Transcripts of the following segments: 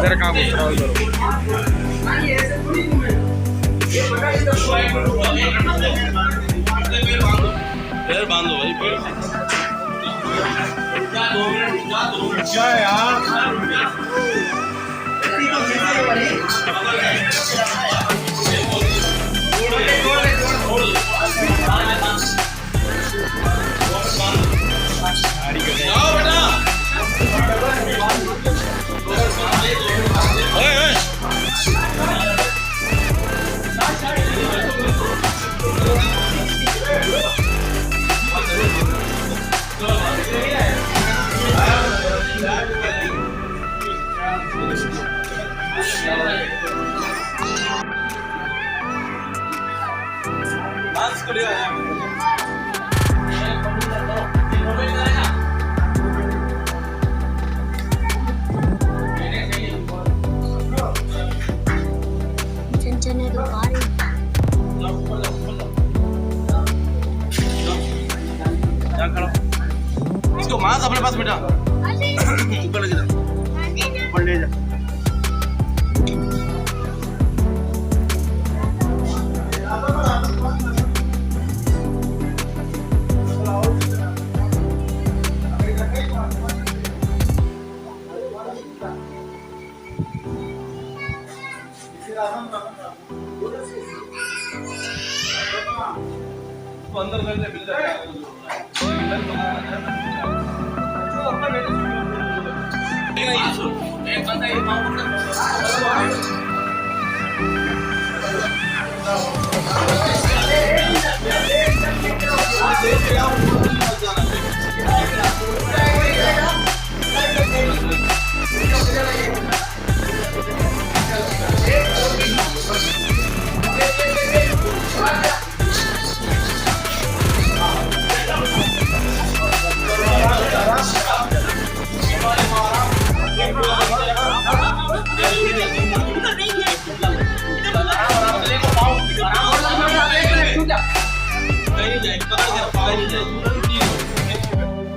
तेरा काम करो। पैर बांधो भाई, पैर क्या यार इसको मांस अपने पास बेटा ऊपर ले जा, ऊपर ले जा। अंदर कर ले बिल्कुल एक बंदा ये माउंट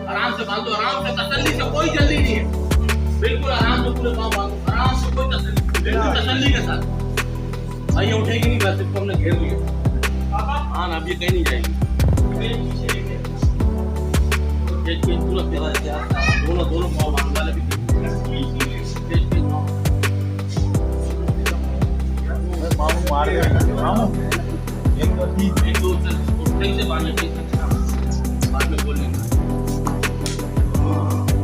आराम से बांधो, आराम से, तसल्ली से, कोई जल्दी नहीं है, बिल्कुल आराम से पूरे पाँव बांधो, आराम से, कोई तसल्ली, बिल्कुल तसल्ली के साथ। भाई उठेगी नहीं, बस इसको हमने घेर लिया। हाँ ना, अब ये कहीं नहीं जाएगी। पूरा दोनों पाँव बांधो वाले भी मार दे एक तो ठीक एक दो से बांधने ठीक है, बाद में बोल लेंगे।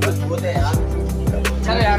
बस होते हैं यार, चल यार